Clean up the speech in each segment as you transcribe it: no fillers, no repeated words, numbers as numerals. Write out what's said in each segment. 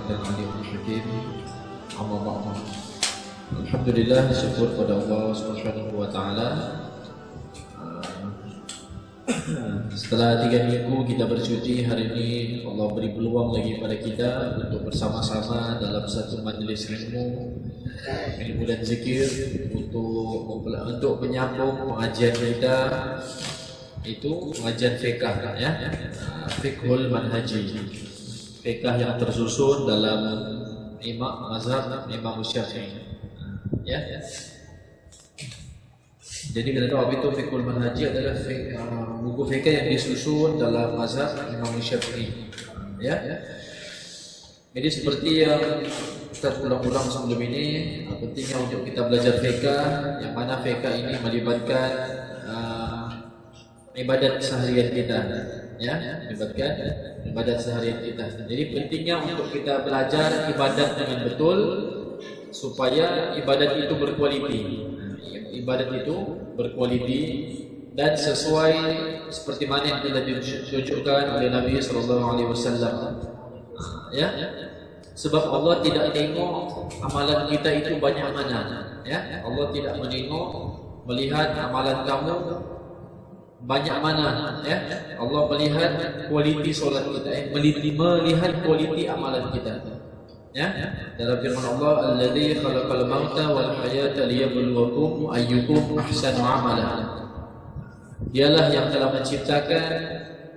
Barakallahu alaikum hakim. Amma ba'du. Alhamdulillah, syukur pada Allah Subhanahu wa taala. Setelah 3 minggu kita bercuti, hari ini Allah beri peluang lagi pada kita untuk bersama-sama dalam satu majlis ilmu dan zikir untuk menyambung pengajian kita, itu pengajian fiqh ya, fiqhul manhaji, fiqh yang tersusun dalam mazhab Imam Syafi'i ya. Jadi kita tahu itu fiqhul manhaji adalah buku fikih yang disusun dalam mazhab Imam Syafi'i ya. Jadi seperti yang kita ulang-ulang sebelum ini, pentingnya untuk kita belajar fikih, yang mana fikih ini melibatkan ibadat seharian kita ya, melibatkan ibadat seharian kita. Jadi pentingnya untuk kita belajar ibadat dengan betul supaya ibadat itu berkualiti. Ibadat itu berkualiti dan sesuai seperti mana yang telah ditunjukkan oleh Nabi SAW ya. Sebab Allah tidak tengok amalan kita itu banyak mana ya. Allah tidak menengok melihat amalan kamu banyak mana ya. Allah melihat kualiti solat kita melihat kualiti amalan kita ya. Dalam firman Allah, alladzi khalaqal mauta wal hayata liyabluwakum ayyukum ahsanu amala. Dialah yang telah menciptakan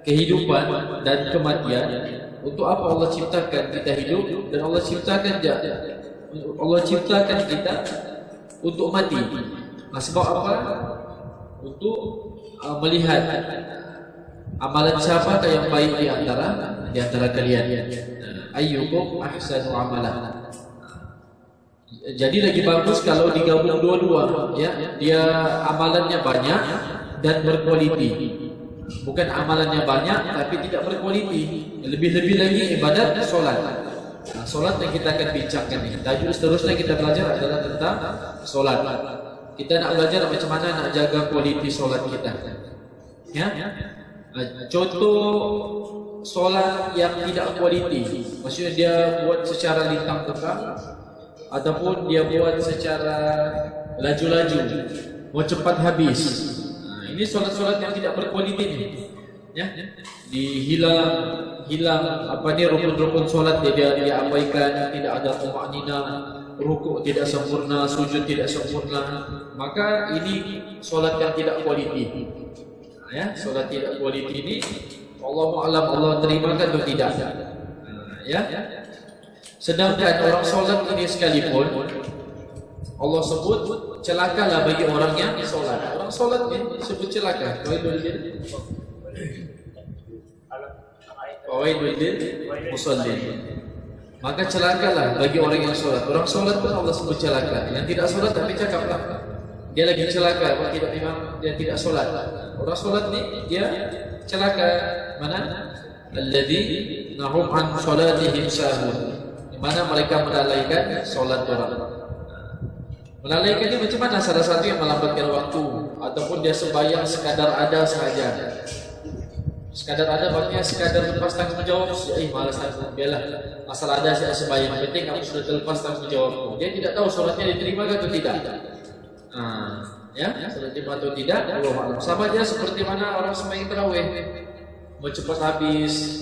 kehidupan dan kematian. Untuk apa Allah ciptakan kita hidup dan Allah ciptakan kita untuk mati. Nah, sebab apa? Untuk melihat amalan siapa yang baik di antara kalian. Ayyukum ahsanu amala. Jadi lagi bagus kalau digabung dua-dua ya. Dia amalannya banyak dan berkualiti. Bukan amalannya banyak tapi tidak berkualiti. Lebih-lebih lagi ibadat solat. Nah, solat yang kita akan bincangkan ini. Tajuk seterusnya kita belajar adalah tentang solat. Kita nak belajar macam mana nak jaga kualiti solat kita. Ya. Contoh solat yang tidak kualiti, maksudnya dia buat secara lintang tekang ataupun dia buat secara laju-laju, mau cepat habis. Nah, ini solat-solat yang tidak berkualiti ni. Ya, hilang apa ni rukun-rukun solat dia abaikan, tidak ada tumakninah, rukuk tidak sempurna, sujud tidak sempurna. Maka ini solat yang tidak kualiti. Ya, solat tidak kualiti ini Allahu a'lam Allah terimakan atau tidak. Ya. Sedangkan orang solat ini sekalipun Allah sebut celakalah bagi orang yang solat. Orang solat ini disebut celaka. Wailul lil musallin. Maka celakalah bagi orang yang solat. Orang solat pun Allah sebut celaka. Yang tidak solat tapi cakaplah dia lagi celaka, dia tidak solat. Orang solat ni dia celaka. Mana? Alladzi nahum an salatihim sahun. Di mana mereka melalaikan solat orang. Melalaikan ini macam mana? Salah satu yang melambatkan waktu ataupun dia sembahyang sekadar ada sahaja. Sekadar ada maksudnya sekadar lepas tanggungjawab. Malas aku, biarlah. Asal ada saya sembahyang, penting aku sudah terlepas tanggungjawabku. Dia tidak tahu solatnya diterima atau tidak. Ya, solat diterima atau tidak. Sama aja seperti mana orang sembahyang tarawih. Mau cepat habis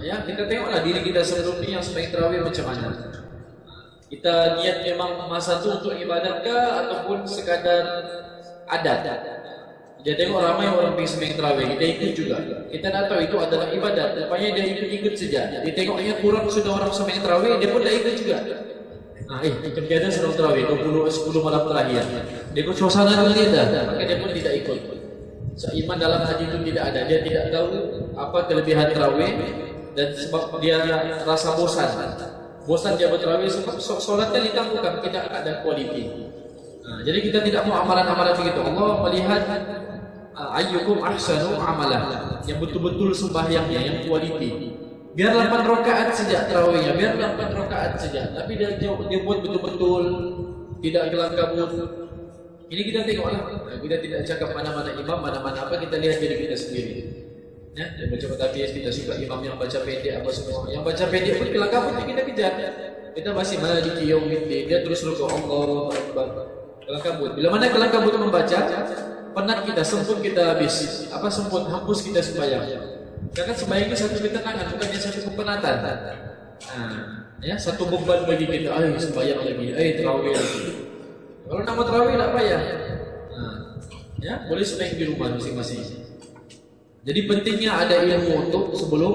ya, kita tengoklah diri kita sebelum ini yang sembahyang tarawih macam mana. Kita niat memang masa itu untuk ibadat kah ataupun sekadar adat. Dia tengok ramai orang pergi sembahyang tarawih, kita ikut juga. Kita tak tahu itu adalah ibadat, rupanya dia ikut-ikut saja. Dia tengoknya kurang sudah orang sembahyang tarawih, dia pun tak ikut juga. Kerjanya sedang tarawih 10 malam terakhir. Dia ikut suasana nanti dah, maka dia pun tidak ikut. Iman dalam hati itu tidak ada. Dia tidak tahu apa kelebihan tarawih dan sebab dia rasa bosan dia bertarawih sebab solatnya ditangguhkan, tidak ada kualiti. Jadi kita tidak mau amalan-amalan begitu. Allah melihat ayyukum ahsanu amalah, yang betul-betul sembahyangnya yang kualiti. Biar 8 rakaat saja tarawihnya, biar 8 rakaat saja, tapi dia buat betul-betul, tidak kelam kabut. Ini kita tengoklah. Kita tidak cakap mana-mana imam, mana-mana apa, kita lihat diri kita sendiri. Ya, dia baca habis, kita suka imam yang baca pendek apa semua. Yang baca pendek pun kelang kabut kita kejar. Kita masih maliki yaumiddin, dia terus rukuk Allahu Akbar. Kelang kabut. Bila mana kelang kabut membaca, penat kita, semput kita habis. Apa semput hapus kita sembahyang. Karena sembahyang itu satu ketenangan, bukannya satu kepenatan. Ya, satu beban bagi kita. Ayo sembahyang lagi, tarawih lagi. Kalau nama tarawih tak payah. Ya, boleh sembahyang di rumah masing-masing. Jadi pentingnya ada ilmu untuk sebelum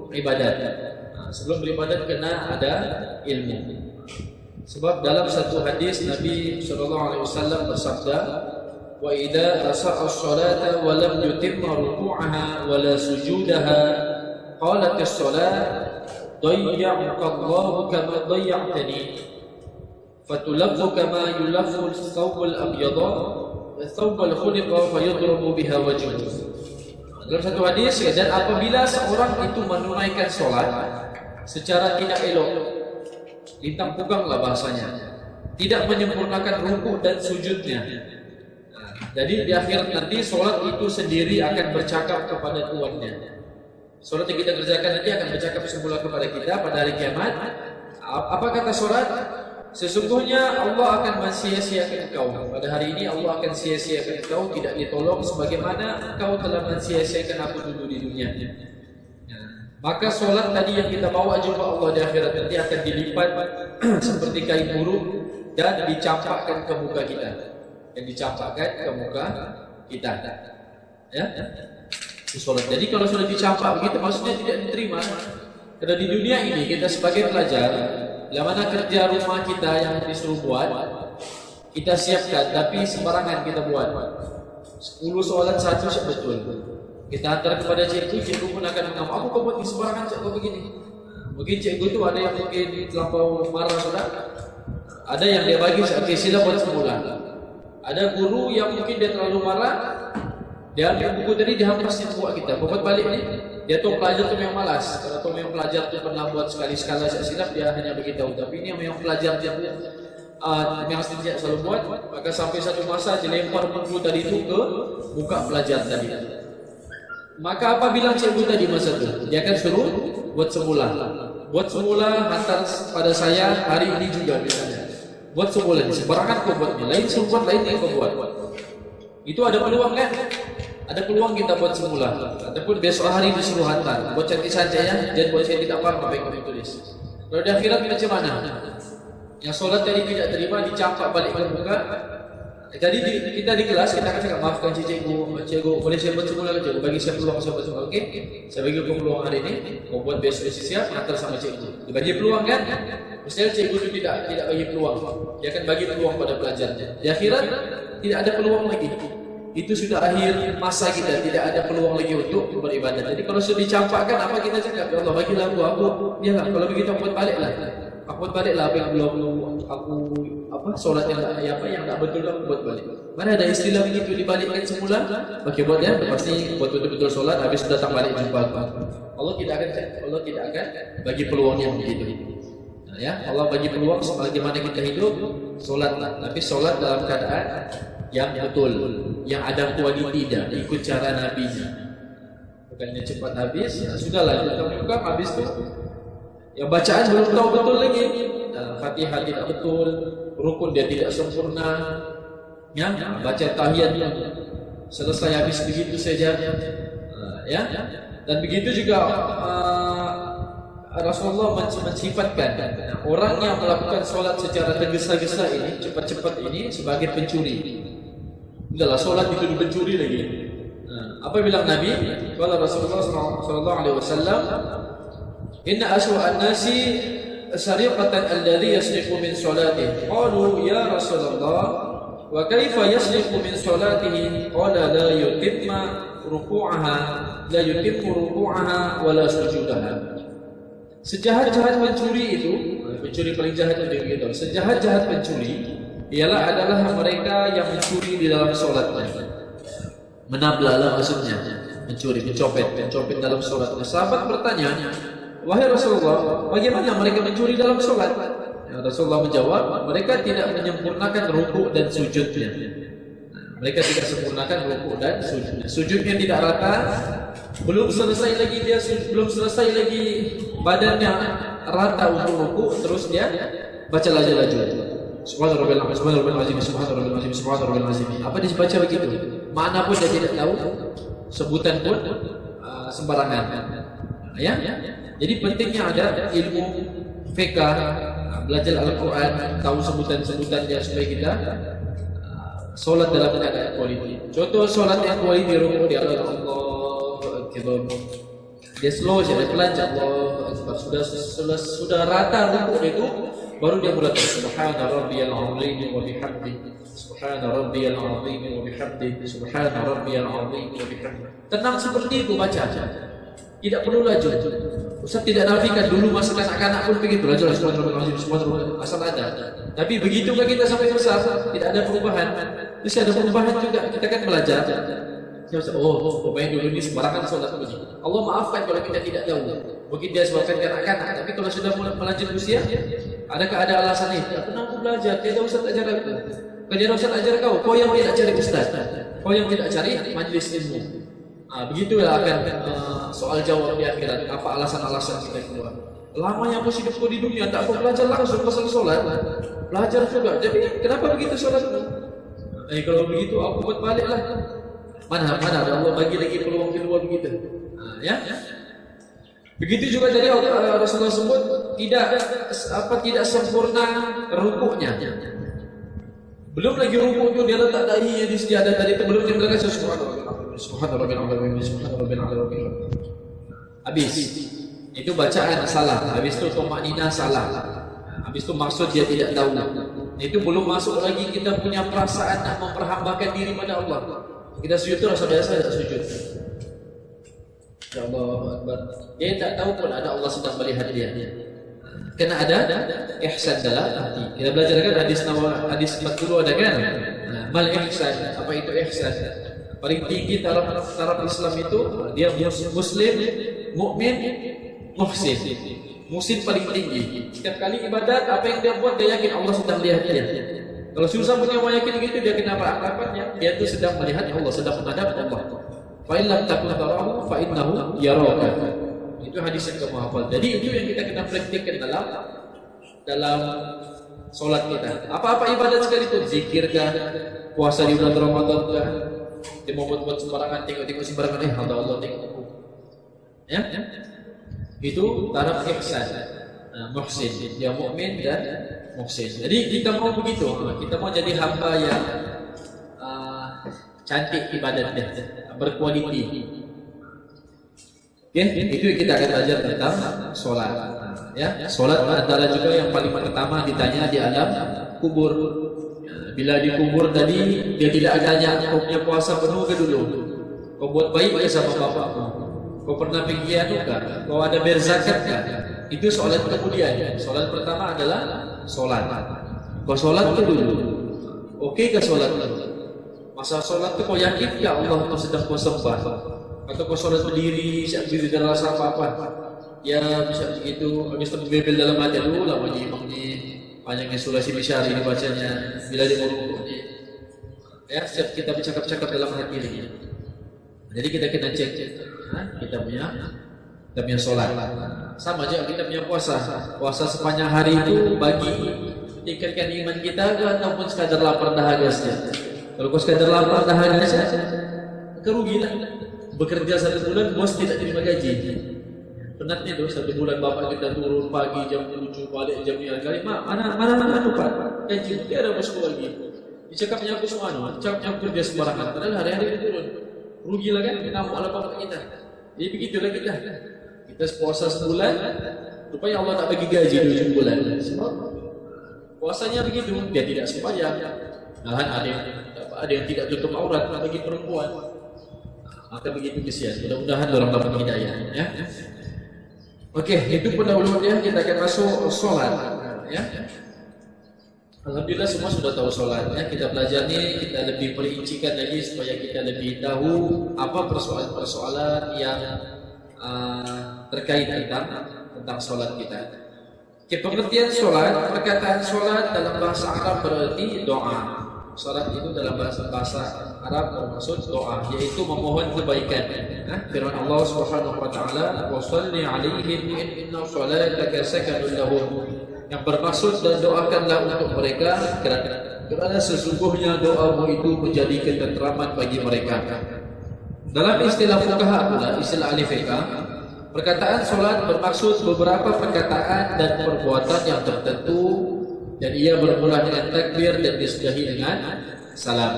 ibadat. Sebelum beribadat kena ada ilmu. Sebab dalam satu hadis Nabi SAW bersabda, "Wa idza asa'a as-salata wa lam yutimma ruku'aha wa la sujudaha, qalat as-salat dayya'aka Allahu kama dayya'tani, fatulaffu kama yulaffu as-thawb al-abyad, thawb al-khuliqa fayadrubu biha wajhuhu." Dalam satu hadis, dan apabila seorang itu menunaikan solat secara tidak elok, ditangkukanglah bahasanya, tidak menyempurnakan rukuk dan sujudnya. Jadi di akhir nanti solat itu sendiri akan bercakap kepada tuannya. Solat yang kita kerjakan nanti akan bercakap semula kepada kita pada hari kiamat. Apa kata solat? Sesungguhnya Allah akan mensia-siakan engkau. Pada hari ini Allah akan sia-siakan engkau, tidak ditolong sebagaimana engkau telah mensia-siakan aku dulu di dunia. Maka solat tadi yang kita bawa jumpa Allah di akhirat nanti akan dilipat seperti kain buruk dan dicampakkan ke muka kita. Yang dicampakkan ke muka kita. Ya? Solat. Jadi kalau sudah dicampak begitu maksudnya tidak diterima. Karena di dunia ini kita sebagai pelajar, bila mana kerja rumah kita yang disuruh buat, kita siapkan, tapi sembarangan kita buat. 10 soalan satu betul. Kita hantar kepada cikgu, cikgu pun akan mengamuk. Apa kau buat sembarangan cikgu begini? Mungkin cikgu itu ada yang mungkin terlampau marah sudah. Ada yang dia bagi, okay, sila buat semula. Ada guru yang mungkin dia terlalu marah, dia ambil buku tadi, dia hampas buat kita. Buat balik ni, dia tahu pelajar tu memang malas. Kalau tahu memang pelajar tu pernah buat sekali-sekala silap, dia hanya beritahu. Tapi ini yang memang pelajar dia memang tidak selalu buat, maka sampai satu masa dia lempar buku tadi itu ke muka pelajar tadi. Maka apa bilang cikgu tadi masa itu? Dia akan suruh buat semula. Buat semula hantar pada saya hari ini juga misalnya. Buat semula, sembarangan kau buat ni. Lain suruh buat, lain yang kau buat. Itu ada peluang kan? Ada peluang kita buat semula. Ataupun besok hari disuruh hantar. Buat cantik-cantik ya. Jangan buat saya tidak paham apa yang kau tulis. Kalau di akhirat macam mana? Yang solat tadi tidak terima dicampak balik ke muka. Jadi kita di kelas kita akan cakap, maafkan cikgu, boleh saya buat semula ke cikgu, bagi saya peluang saya buat semula, okey? Saya bagi kau peluang hari ini, kau buat besok siap, hantar sama cikgu. Dia bagi peluang kan? Mestinya cikgu itu tidak bagi peluang, dia akan bagi peluang pada pelajarnya. Di akhirat tidak ada peluang lagi. Itu sudah akhir masa kita, tidak ada peluang lagi untuk beribadah. Jadi kalau sudah dicampakkan, apa kita cakap? Ya Allah, bagilah aku, ya lah. Kalau begitu buat baliklah. Aku buat baliklah apa yang belum aku solat yang tak betul aku buat balik. Mana ada istilah begitu dibalikkan semula? Bagi buat dia pasti buat betul-betul solat habis datang balik jumpa aku. Allah tidak akan bagi peluang yang begitu. Nah, ya, Allah bagi peluang sebagaimana kita hidup, solatlah. Tapi solat dalam keadaan yang betul, yang ada kualiti dan ikut cara Nabi-Nya. Bukannya cepat habis, ya sudahlah kita buka habis tu. Yang bacaan belum tahu betul lagi, Fatihah tidak betul, rukun dia tidak sempurna, ya, baca tahiyat selesai habis begitu saja, ya. Dan begitu juga Rasulullah mensifatkan orang yang melakukan solat secara tergesa-gesa ini, cepat-cepat ini sebagai pencuri. Udahlah solat itu pencuri lagi. Apa bilang Nabi? Kalau Rasulullah SAW, Inna aswa'an nasi sariqatan alladhi yasriqu min salatihi. Qalu ya Rasulullah, wa kaifa yasriqu min salatihi? Qala la yutimmu ruku'aha wa la sujudaha. Sejahat-jahat pencuri itu, pencuri paling jahat itu begitu. Sejahat-jahat pencuri adalah mereka yang mencuri di dalam salatnya. Menablalah maksudnya, mencuri, mencopet dalam salatnya. Sahabat bertanya, wahai Rasulullah, bagaimana mereka mencuri dalam solat? Ya, Rasulullah menjawab, mereka tidak menyempurnakan rukuk dan sujudnya. Mereka tidak sempurnakan rukuk dan sujud. Sujudnya tidak rata, belum selesai lagi badannya rata untuk rukuk, terus dia baca laju-laju. Subhanallah, subhanallah azim, subhanallah azim, subhanallah azim. Apa dibaca begitu? Makna pun dia tidak tahu, sebutan pun sembarangan. Ya. Jadi pentingnya ada ilmu fiqh, belajar Al-Quran, tahu sebutan-sebutannya supaya kita solat dalam keadaan quality. Contoh solat yang quality, rukuk dia Allahu Akbar. Dia slow saja, dia pelan saja. Allahu Akbar. Sudah rata rukuk itu, baru dia mulai subhana rabbiyal azim wa bihamdihi. Subhana rabbiyal azim wa bihamdihi. Subhana rabbiyal azim wa bihamdihi. Tenang seperti itu baca. Tidak perlu laju. Ustaz tidak nafikan, dulu masa kanak-kanak pun begitu, laju subhanallah asal ada. Tapi begitu kita sampai besar, tidak ada perubahan. Terus ada perubahan juga, kita kan belajar. Pemain dulu ini sembarangan solat begini. Allah maafkan kalau kita tidak tahu. Mungkin dia sebabkan kanak-kanak, tapi kalau sudah melanjut usia, adakah ada alasan itu? Pernah aku belajar, tidak Ustaz ajar aku. Kerja Ustaz ajar kau yang tidak cari ustaz, kau yang tidak cari majlis ilmu. Begitulah akan soal jawab di akhirat. Apa alasan-alasan kita keluar? Lamanya aku hidupku di dunia, tak aku belajar langsung pasal solat. Belajar juga. Jadi kenapa begitu solat? Kalau begitu aku buat baliklah. Mana ada Allah bagi lagi peluang kedua begitu. Ya. Begitu juga jadi Rasulullah sebut tidak sempurna rukuknya. Belum lagi rukuk itu dia letak dahinya di sejadah tadi itu belum dia berkata subhanallah. Habis. Itu bacaan salah. Habis itu tumakninah salah. Habis itu maksud dia tidak tahu. Itu belum masuk lagi kita punya perasaan nak memperhambakan diri pada Allah. Kita sujud itu rasa biasa tak sujud. Ya Allah Akbar. Dia tak tahu pun ada Allah sedang melihat dia. Kena ada ihsan dalam hati. Kita belajar kan hadis 40 ada kan? Mal ihsan. Apa itu ihsan? Paling tinggi taraf Islam itu dia muslim, mukmin, muhsin. Muhsin paling tinggi. Setiap kali ibadat apa yang dia buat dia yakin Allah sedang melihat dia. Kalau susah punya yakin gitu dia kenapa anggapannya dia itu sedang melihat Allah, sedang menghadap Allah. Fa in lam takun tarahu fa innahu yaraka. Itu hadis yang kamu hafal. Jadi itu yang kita kena praktikkan dalam solat kita. Apa-apa ibadat sekalipun, zikir kah, puasa di bulan Ramadan kah, dia mau buat sembarangan, tengok sembarangan, ada Allah tengok aku. Ya? Itu taraf ihsan, muhsin, dia mukmin dan muhsin. Jadi kita mau begitu, kita mau jadi hamba yang cantik ibadatnya, berkualiti. Itu kita akan belajar tentang solat. Ya, solat antara juga yang paling pertama ditanya di alam kubur. Bila dikubur tadi dia tidak tanya kau punya puasa penuh ke dulu, kau buat baik ke sama bapakmu, kau pernah pergi adukah, kau ada berzakat kan? Itu solat kemudian. Solat pertama adalah solat. Kau solat ke dulu, oke ke solat itu? Masa solat itu kau yakin ya Allah kau sedang kau sembah? Atau kau solat berdiri, siap berdiri dalam rasa apa-apa? Ya bisa begitu, habis itu bebel dalam hati dulu lah imam ni panjangnya sulasi bisyari ini bacanya bila dia mau rukuk ya siap kita bercakap-cakap dalam hati ini. Jadi kita kena cek kita punya solat. Sama aja kita punya puasa sepanjang hari itu bagi tingkatkan iman kita ataupun sekadar lapar dahaga saja. Kalau kau sekadar lapar dahaga saja kerugian. Bekerja 1 bulan bos tidak terima gaji. Penatnya tu 1 bulan bapak kita turun pagi jam 7 balik jam 9 kali. Mana Pak? Gaji dia ada bosku lagi. Dicakapnya aku semua cakapnya aku kerja sembarangan. Padahal hari-hari dia turun. Rugilah kan kita mau apa kita. Jadi begitulah kita. Kita puasa sebulan, rupanya Allah tak bagi gaji 7 bulan. Sebab puasanya begitu, dia tidak sembahyang. Malahan ada yang tidak tutup aurat bagi perempuan. Maka begitu kesian. Mudah-mudahan orang dapat hidayah ya. Oke, itu pendahuluannya kita akan masuk sholat ya. Alhamdulillah semua sudah tahu sholatnya. Kita belajar nih, kita lebih perincikan lagi supaya kita lebih tahu apa persoalan-persoalan yang terkait tentang sholat kita. Pengertian sholat, perkataan sholat dalam bahasa Arab berarti doa. Salat itu dalam bahasa Arab bermaksud doa, yaitu memohon kebaikan. Firman Allah Subhanahu wa taala, "Wa shalli 'alaihim inna shalataka sakanun lahum." Yang bermaksud dan doakanlah untuk mereka kerana sesungguhnya doamu itu menjadi ketenteraman bagi mereka. Dalam istilah fuqaha pula, istilah ahli fiqh, perkataan solat bermaksud beberapa perkataan dan perbuatan yang tertentu dan ia bermula dengan takbir dan disudahi dengan salam.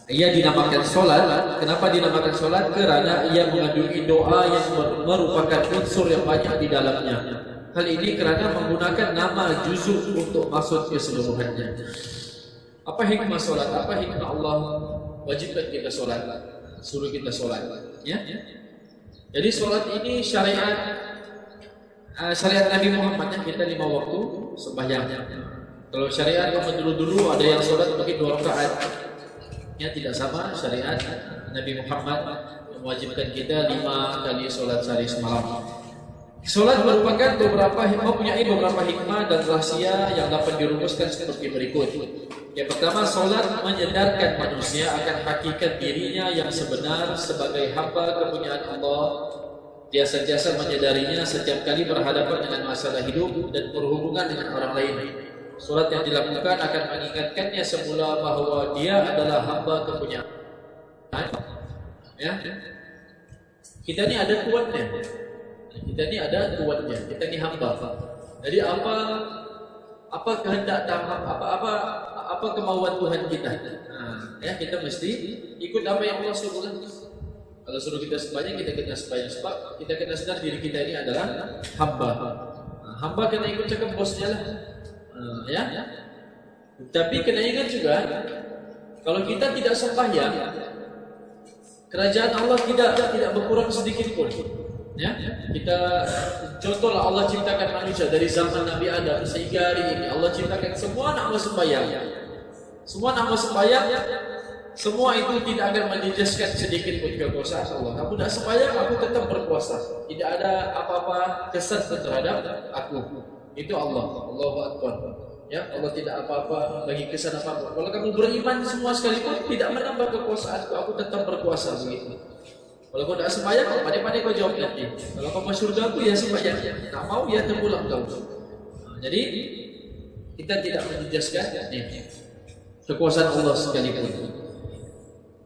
Ia dinamakan solat. Kenapa dinamakan solat? Kerana ia mengandungi doa yang merupakan unsur yang banyak di dalamnya. Hal ini kerana menggunakan nama juzuk untuk maksud keseluruhannya. Apa hikmah solat? Apa hikmah Allah wajibkan kita solat? Suruh kita solat. Ya? Jadi solat ini syariat Nabi Muhammad yang kita 5 waktu sembahyang. Kalau syariat zaman dulu ada yang solat mungkin 2 rakaat. Ya, tidak sama syariat Nabi Muhammad mewajibkan kita 5 kali solat sehari semalam. Solat merupakan mempunyai beberapa hikmah dan rahasia yang dapat dirumuskan seperti berikut. Yang pertama, solat menyadarkan manusia akan hakikat dirinya yang sebenar sebagai hamba kepunyaan Allah. Dia sentiasa menyadarinya setiap kali berhadapan dengan masalah hidup dan berhubungan dengan orang lain. Solat yang dilakukan akan mengingatkannya semula bahawa dia adalah hamba kepunyaan. Ya, kita ni ada tuannya. Kita ni ada tuannya. Kita ni hamba. Jadi apa kehendak dan apa kemauan Tuhan kita? Ya, kita mesti ikut apa yang Allah suruh. Kalau suruh kita sembahyang, kita kena sembahyang sebab kita kena sedar diri kita ini adalah hamba. Hamba kena ikut cakap bosnya lah. Ya. Tapi kena ingat juga, kalau kita tidak sembahyang, kerajaan Allah tidak berkurang sedikit pun. Ya. Kita contohlah Allah ciptakan manusia dari zaman Nabi Adam sehingga hari ini. Allah ciptakan semua nak sembahyang. Semua nak sembahyang. Semua itu tidak akan menjejaskan sedikit pun kekuasaan Allah. Kamu nak sembahyang, aku tetap berkuasa. Tidak ada apa-apa kesan terhadap aku. Itu Allah. Allahu Akbar. Ya, Allah tidak apa-apa bagi kesan apa-apa. Kalau kamu beriman semua sekalipun tidak menambah kekuasaanku, aku tetap berkuasa begitu. Kalau kau tak sembahyang, pandai-pandai kau jawab nanti. Kalau kau masuk surga aku, ya sembahyang. Tak mau, ya terpulang kau. Jadi kita tidak menjejaskan kekuasaan Allah sekalipun.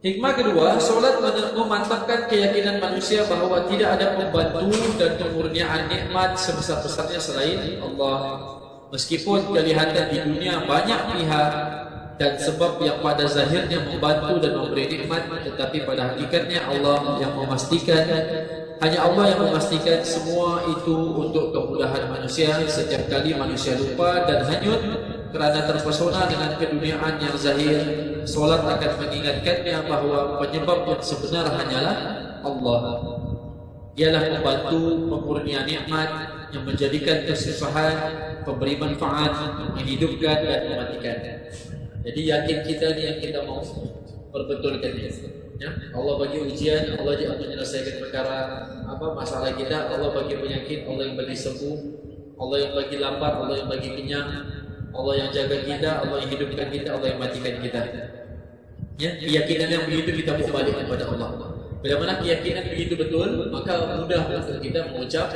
Hikmah kedua, solat memantapkan keyakinan manusia bahawa tidak ada pembantu dan pemurniaan nikmat sebesar-besarnya selain Allah. Meskipun kelihatan di dunia banyak pihak dan sebab yang pada zahirnya membantu dan memberi nikmat, tetapi pada hakikatnya Allah yang memastikan, hanya Allah yang memastikan semua itu untuk kemudahan manusia. Setiap kali manusia lupa dan hanyut kerana terpesona dengan keduniaan yang zahir, solat akan mengingatkannya bahawa penyebab yang sebenar hanyalah Allah. Ialah membantu, pemurnian nikmat yang menjadikan kesusahan, pemberi manfaat, menghidupkan dan mematikan. Jadi yakin kita ni yang kita mau perbetulkan ni. Ya, Allah bagi ujian, Allah yang menyelesaikan perkara masalah kita, Allah bagi penyakit, Allah yang bagi sembuh, Allah yang bagi lapar, Allah yang bagi kenyang, Allah yang jaga kita, Allah yang hidupkan kita, Allah yang matikan kita. Ya, keyakinan yang begitu kita bawa balik kepada Allah. Bila mana keyakinan begitu betul, maka mudah untuk kita mengucap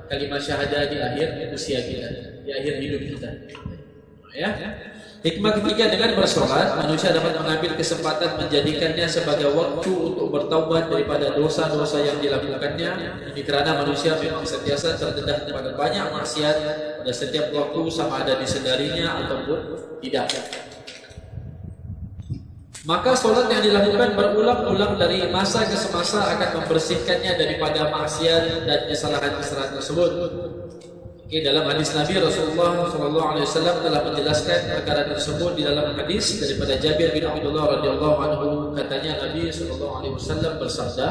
kalimat syahadah di akhir usia kita, di akhir hidup kita. Ya. Hikmah ketiga, dengan bersolat manusia dapat mengambil kesempatan menjadikannya sebagai waktu untuk bertaubat daripada dosa-dosa yang dilakukannya. Ini kerana manusia memang sentiasa terdedah kepada banyak maksiat pada setiap waktu, sama ada disedarinya ataupun tidak. Maka solat yang dilakukan berulang-ulang dari masa ke semasa akan membersihkannya daripada maksiat dan kesalahan-kesalahan tersebut. Dalam hadis Nabi Rasulullah SAW telah menjelaskan perkara tersebut di dalam hadis daripada Jabir bin Abdullah radhiyallahu anhu. Katanya Nabi SAW bersabda,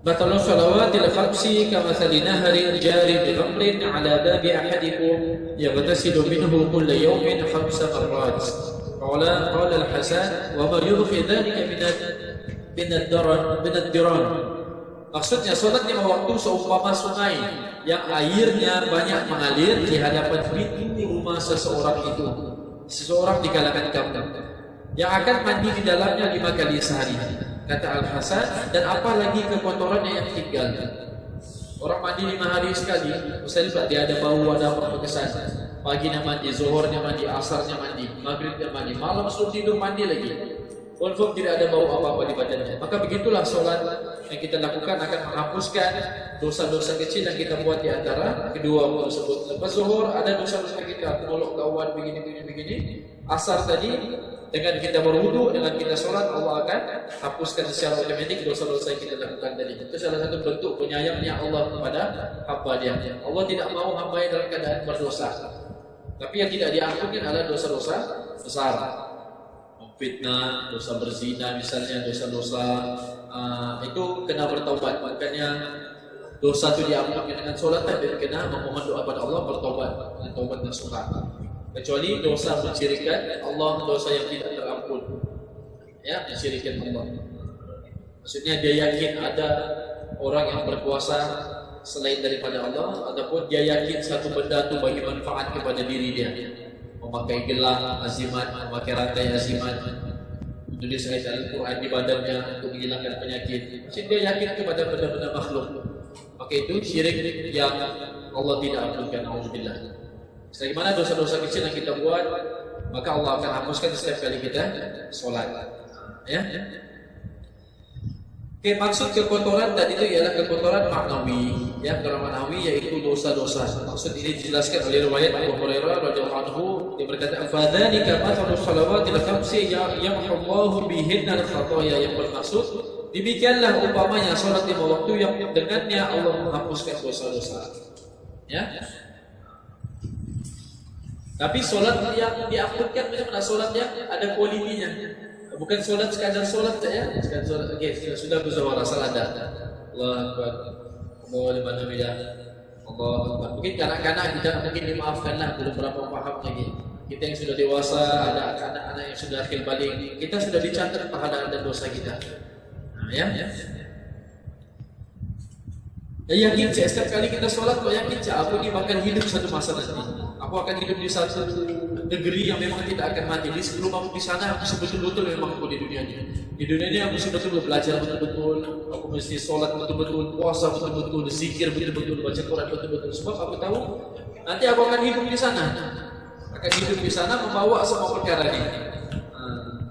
"Batalul shalawatil khamsi kamathali nahrin jari bi ghamrin ala babi ahadikum yaghtasilu minhu kulla yawmin 5 marrat." Qala al-Hasan, "Wa ma yudfi dhalika min ad-diran." Maksudnya solat 5 waktu seumpama sungai yang airnya banyak mengalir di hadapan pintu rumah seseorang itu. seseorang di kalangan kamu yang akan mandi di dalamnya 5 kali sehari, kata Al-Hasan, dan apalagi kekotorannya yang tinggal. Orang mandi 5 hari sekali, misalnya dia ada bau, ada apa kesan, paginya mandi, zuhurnya mandi, asarnya mandi, maghribnya mandi, malam sebelum tidur mandi lagi, confirm tidak ada bau apa-apa di badannya. Maka begitulah solat yang kita lakukan akan menghapuskan dosa-dosa kecil yang kita buat di antara kedua waktu tersebut. Lepas zuhur ada dosa-dosa kita, meluk kawan begini. Asar tadi dengan kita berwudu, dengan kita solat, Allah akan hapuskan secara otomatis dosa-dosa yang kita lakukan tadi. Itu salah satu bentuk penyayangnya Allah kepada hamba Dia. Allah tidak mau hamba dalam keadaan berdosa. Tapi yang tidak diampuni adalah dosa-dosa besar. Fitnah, dosa berzina misalnya, dosa-dosa itu kena bertaubat. Makanya dosa itu diampuni dengan solat, tapi kena memohon doa pada Allah, bertaubat dengan taubat nasuha. Kecuali dosa mensyirikkan Allah, dosa yang tidak terampun, ya, mensyirikkan Allah. Maksudnya dia yakin ada orang yang berkuasa selain daripada Allah, ataupun dia yakin satu benda itu bagi manfaat kepada diri dia, memakai gelang azimat, memakai rantai azimat, menulis ayat Al-Quran di badannya untuk menghilangkan penyakit. Maksudnya dia yakin kepada benda-benda makhluk, maka itu syirik yang Allah tidak ampunkan. Alhamdulillah. Sebagaimana dosa-dosa kecil yang kita buat, maka Allah akan hapuskan setiap kali kita sholat. Ya. Oke, maksud kekotoran tadi itu ialah kekotoran maknawi. Ya, kekotoran maknawi yaitu dosa-dosa. Maksud ini dijelaskan oleh riwayat Abu Hurairah radhiyallahu anhu, dia berkata, "Fadzalika mathalu shalawatil khamsi yamhullahu bihinna al-khataaya." Yang bermaksud, demikianlah umpamanya salat 5 waktu yang dengannya Allah menghapuskan dosa-dosa. Ya. Tapi solat yang diampunkan bagaimana? Solat yang ada kualitinya. Bukan solat sekadar solat saja. Sekadar solat. Okey, sudah bersuara salat dah. Allahu Akbar. Allahu Akbar. Mungkin kanak-kanak kita mungkin dimaafkanlah, belum berapa paham lagi. Kita yang sudah dewasa, ada anak-anak yang sudah akhir balik, kita sudah dicatat pahala dan dosa kita. Nah, ya. Yakin setiap kali kita sholat, kau yakin aku ini akan hidup satu masa nanti. Aku akan hidup di satu negeri yang memang tidak akan mati. Jadi sebelum aku di sana, aku betul-betul memang aku di dunia ini. Di dunia ini aku betul-betul belajar betul-betul. Aku mesti sholat betul-betul, puasa betul-betul, zikir betul-betul, baca Quran betul-betul. Sebab aku tahu nanti aku akan hidup di sana. Akan hidup di sana membawa semua perkara ini.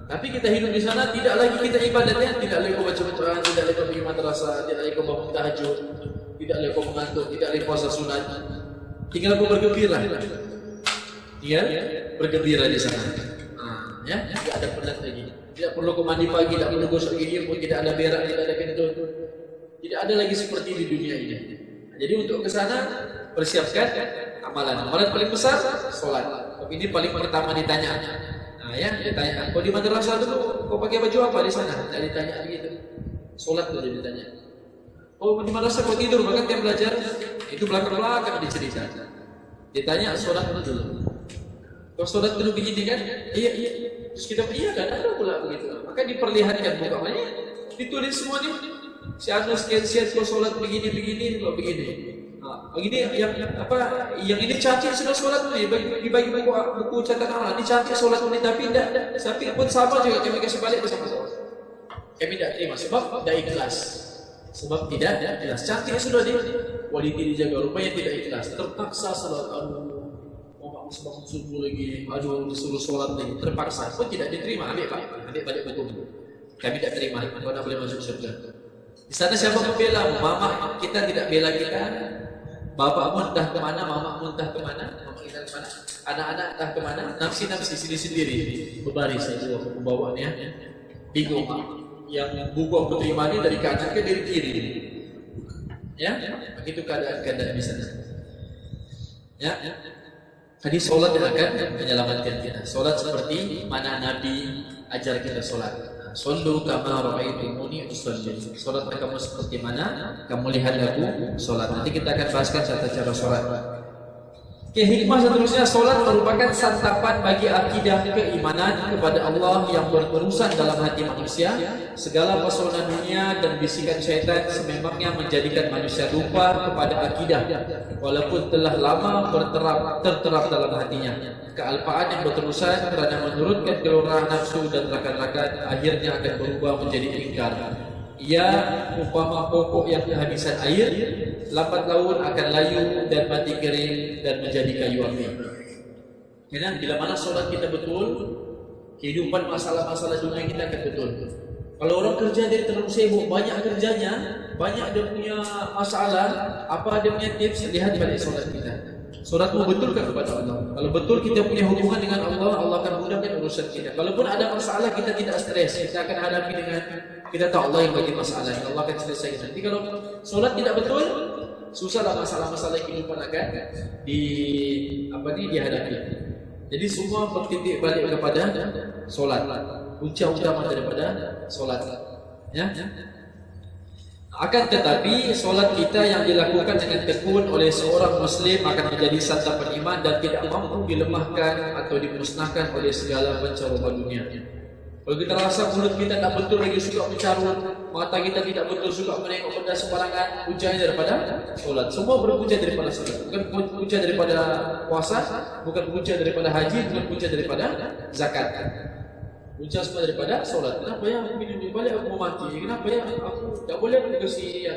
Tapi kita hidup di sana tidak lagi kita ibadatnya, tidak lagi baca Quran, tidak lagi pergi madrasah, tidak lagi bangun tahajud, tidak lagi mengantuk, tidak lagi puasa sunat. Tinggal aku bergembira. Tinggal bergembira di sana. Ya, tidak ada penat lagi. Tidak perlu ke mandi pagi, tidak perlu gosok gigi pun, tidak ada berak, tidak ada kentut. Tidak ada lagi seperti di dunia ini. Jadi untuk ke sana persiapkan amalan. Amalan paling besar salat. Tapi ini paling pertama ditanya. Nah, ya, ditanya. Kau di madrasah dulu, kau pakai baju apa di sana? Tidak ditanya begitu. Salat dulu ditanya. Oh, di madrasah kau tidur, bahkan tiap belajar itu belakang-belakang diceritakan. Ditanya sholat dulu. Kau sholat dulu begini kan? Iya. Terus kita iya kan? Ada pula begitu. Maka diperlihatkan bukannya, ditulis semua nih. Si anu sekian kau sholat begini, kau begini. Begini yang ini cantik sudah sholat nih. Dibagi buku catatan ini cantik sholat ini, tapi tidak. Tapi pun sama juga kami kasih balik bersama sholat. Kami tidak terima sebab tidak ikhlas. Sebab tidak jelas. Cantik sudah kualiti dijaga, rupanya tidak ikhlas. Terpaksa salat, mau bangun subuh lagi, disuruh sholat lagi, terpaksa pun tidak diterima. Ambil balik betul. Kami tidak terima, kau tak boleh masuk surga. Di sana siapa membela? Mama kita tidak bela kita. Bapak entah kemana, mama entah kemana, mama kita kemana, anak-anak entah kemana, nafsi sendiri berbaris saja pembawaannya. Bingung. Yang buku aku terima ini dari kanan ke dari kiri. Ya, begitu keadaan di sana. Ya, hadis solat yang akan menyelamatkan kita. Solat seperti mana Nabi ajar kita solat. Sallu kama ra'aitumuni usolli. Solat kamu seperti mana kamu lihat aku solat. Nanti kita akan bahaskan tata cara solat. Hikmah seterusnya, solat merupakan santapan bagi akidah keimanan kepada Allah yang berterusan dalam hati manusia. Segala pesona dunia dan bisikan syaitan sememangnya menjadikan manusia lupa kepada akidah, walaupun telah lama terterap dalam hatinya. Kealpaan yang berterusan kerana menurutkan gelora nafsu dan rakan-rakan akhirnya akan berubah menjadi ingkar. Ia umpama pokok yang kehabisan air, lambat laun akan layu dan mati kering dan menjadi kayu api. Karena bila mana solat kita betul, kehidupan masalah-masalah dunia kita akan betul. Kalau orang kerja dia terlalu sibuk, banyak kerjanya, banyak dia punya masalah, apa dia punya tips, lihat balik solat kita. Solat itu betulkan kepada Allah. Kalau betul kita punya hubungan dengan Allah, Allah akan mudahkan urusan kita. Kalaupun ada masalah, kita tidak stres, kita akan hadapi dengan, kita tahu Allah yang bagi masalah, Allah akan selesaikan. Jadi kalau solat tidak betul, susahlah masalah-masalah kehidupan akan dihadapi. Jadi semua bertitik balik kepada solat. Kunci utama daripada solat. Ya. Akan tetapi solat kita yang dilakukan dengan tekun oleh seorang Muslim akan menjadi santapan iman dan tidak mampu dilemahkan atau dimusnahkan oleh segala pencaruban dunia. Kalau kita rasa mulut kita tak betul lagi suka mencarut, mata kita tidak betul suka menengok benda sembarangan, hujahnya daripada solat. Semua berhujah daripada solat. Bukan hujah daripada puasa, bukan hujah daripada haji, bukan hujah daripada zakat. Hujah semua daripada solat. Kenapa ya aku minum ni balik aku mau mati? Kenapa ya aku tak boleh aku kasi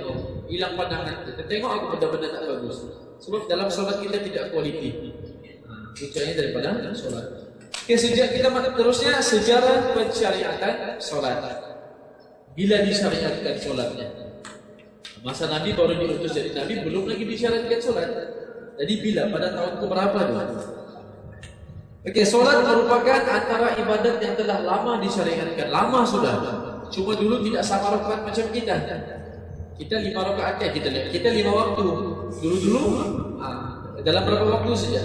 hilang pandangan. Kita tengok aku benda-benda tak bagus. Sebab dalam solat kita tidak kualiti. Hujahnya daripada solat. Sejak kita terusnya sejarah pensyariatan solat. Bila disyariatkan solatnya? Masa Nabi baru diutus jadi Nabi, belum lagi disyariatkan solat. Jadi bila? Pada tahun keberapa dulu? Solat merupakan antara ibadat yang telah lama disyariatkan. Lama sudah. Cuma dulu tidak sama rakaat macam kita. Kita 5 rakaat ya, kita 5 waktu. Dulu dalam berapa waktu saja?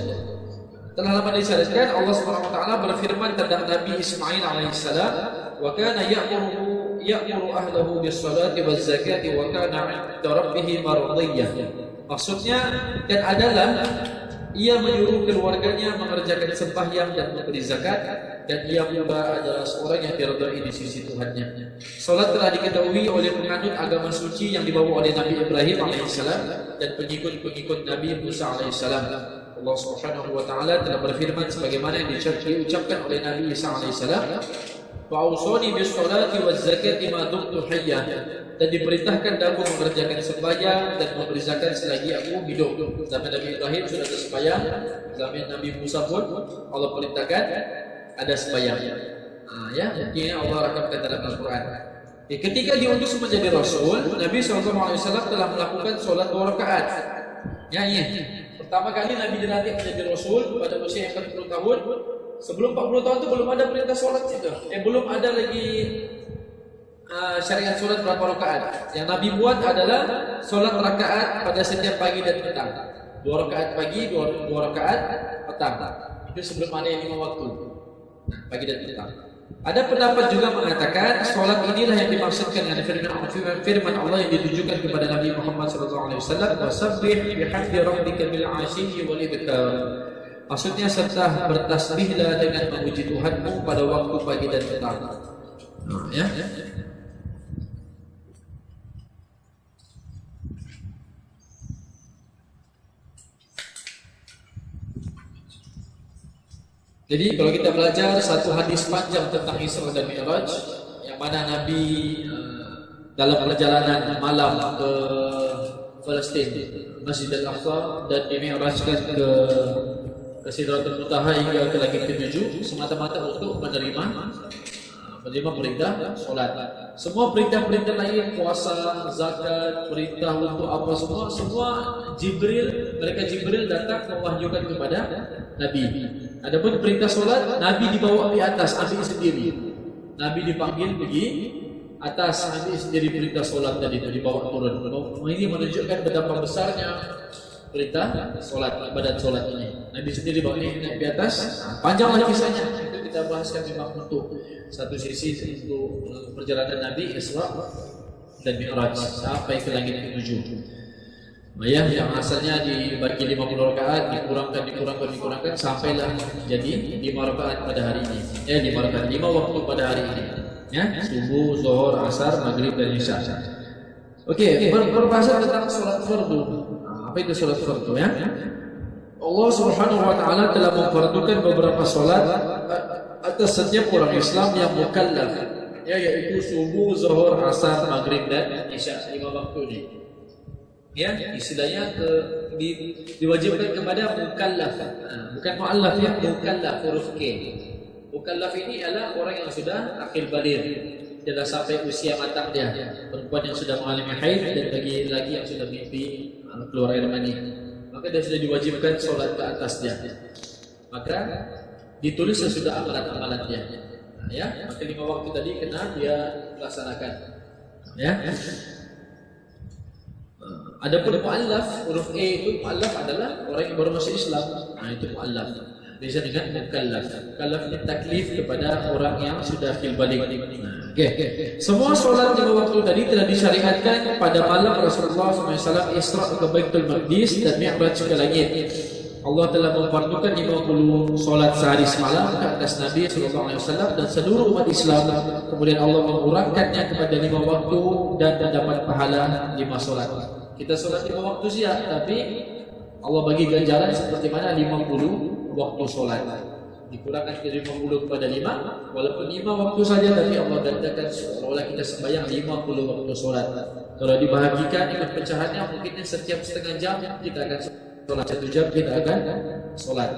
Telah lama disyariatkan. Allah Subhanahu wa taala berfirman tentang Nabi Ismail alaihissalam, "Wa kana ya'muru ahlahu bis-salati waz-zakati wa kana 'inda rabbih mardiyah." Maksudnya dan adalah ia menyuruh keluarganya mengerjakan sembahyang dan memberi zakat, dan ia pula adalah seorang yang diridai di sisi Tuhannya. Salat telah diketahui oleh penganut agama suci yang dibawa oleh Nabi Ibrahim alaihissalam dan pengikut-pengikut Nabi Musa alaihissalam. Allah Subhanahu wa taala telah berfirman sebagaimana yang diucapkan oleh Nabi Isa alaihissalam, "Fa'usani bis-salati waz-zakati ma dumtu hayya." Dan diperintahkan aku mengerjakan sembahyang dan memberi zakat selagi aku hidup. Zaman Nabi Ibrahim sudah ada sembahyang, zaman Nabi Musa pun Allah perintahkan ada sembahyang. Ini Allah rakamkan dalam Al-Quran. Ketika diutus menjadi Rasul, Nabi SAW telah melakukan solat 2 rakaat. Pertama kali Nabi dilantik menjadi Rasul pada usia yang 40 tahun. Sebelum 40 tahun itu belum ada perintah solat itu. Belum ada lagi syariat solat berapa rakaat. Yang Nabi buat adalah solat rakaat pada setiap pagi dan petang. 2 rakaat pagi, 2 rakaat petang. Itu sebelum ada yang 5 waktu, pagi dan petang. Ada pendapat juga mengatakan solat inilah yang dimaksudkan dengan firman Allah yang ditujukan kepada Nabi Muhammad SAW. "Wasabbih bihamdi rabbika bil 'ashiyyi wal ibkar." Maksudnya serta bertasbihlah dengan memuji Tuhanmu pada waktu pagi dan petang. Jadi kalau kita belajar satu hadis panjang tentang Isra dan Mi'raj, yang mana Nabi dalam perjalanan malam ke Palestin, Masjid Al-Aqsa, dan dimi'rajkan ke Sidratul Muntaha hingga ke langit ke-7 semata-mata untuk menerima perintah solat. Semua perintah-perintah lain, puasa, zakat, perintah untuk apa semua Jibril datang mewahyukan kepada Nabi. Adapun perintah solat, Nabi dibawa di atas, ambil sendiri. Nabi dipanggil pergi atas, ambil sendiri perintah solat tadi itu dibawa turun. Ini menunjukkan betapa besarnya perintah solat, ibadat solat ini. Nabi sendiri bawa ini naik di atas. Panjanglah kisahnya. Itu kita bahaskan memang untuk satu sisi untuk perjalanan Nabi Isra dan Mi'raj sampai ke langit ke-7. Ya, yang asalnya dibagi 50 rakaat dikurangkan sampailah jadi 5 rakaat pada hari ini. 5 rakaat, 5 waktu pada hari ini. Ya, subuh, zuhur, asar, maghrib dan isya. Oke, berbahasan tentang salat fardu. Apa itu salat fardu ya? Allah Subhanahu wa taala telah memfardukan beberapa salat atas setiap orang Islam yang mukallaf. Ya, yaitu subuh, zuhur, asar, maghrib dan isya, 5 waktu ini. Ya, istilahnya diwajibkan kepada mukallaf, bukan muallaf ya, mukallaf huruf K. Mukallaf ini adalah orang yang sudah akil baligh, sudah sampai usia matang dia, perempuan yang sudah mengalami haid dan bagi laki yang sudah mimpi keluar air mani, maka dia sudah diwajibkan sholat ke atas dia, maka ditulis sesudah amalan-amalan dia. Ya, maka 5 waktu tadi kena dia laksanakan. Ya. Adapun muallaf, huruf E itu muallaf adalah orang yang baru masuk Islam. Itu muallaf. Bisa dengan mukallaf. Mukallaf ini taklif kepada orang yang sudah akil baligh. Okey. Semua solat 5 waktu tadi telah disyariatkan pada malam Rasulullah SAW Isra ke Baitul Maqdis dan Mi'raj ke langit. Allah telah memfardukan 50 solat sehari semalam ke atas Nabi SAW dan seluruh umat Islam. Kemudian Allah mengurangkannya kepada 5 waktu dan mendapat pahala 5 solat. Kita solat 5 waktu siap, tapi Allah bagi ganjaran seperti mana 50 waktu solat. Dikurangkan dari 50 kepada 5, walaupun 5 waktu saja, tapi Allah gandakan seolah kita sembahyang 50 waktu solat. Kalau dibahagikan ikut pecahannya, mungkin setiap setengah jam kita akan solat, 1 jam kita akan solat.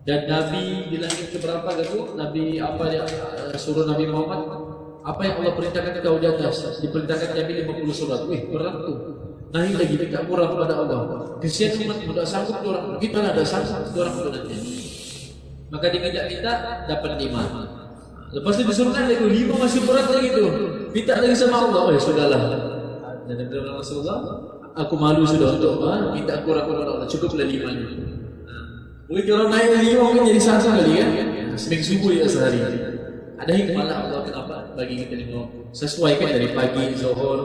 Dan Nabi di langit keberapa gitu? Nabi apa dia suruh Nabi Muhammad? Apa yang Allah perintahkan kau di atas? Diperintahkan Nabi 50 solat. Wih, berat tuh. Naik lagi minta murah kepada Allah. Kesian umat mudah sanggup orang. Kita ada sanggup orang itu nanti. Maka diminta dapat 5. Lepas itu disuruh lagi 5 masih berat lagi tuh. Minta lagi sama Allah. Oh ya sudahlah. Dan kata Rasulullah, aku malu sudah untuk minta kurang kepada Allah. Cukuplah 5 ini. Wih, kalau naik 5 mungkin jadi sasa kali kan? Seminggu subuh ya sehari. Ada hikmah Allah kenapa bagi kita 5 sesuaikan dari pagi, zuhur,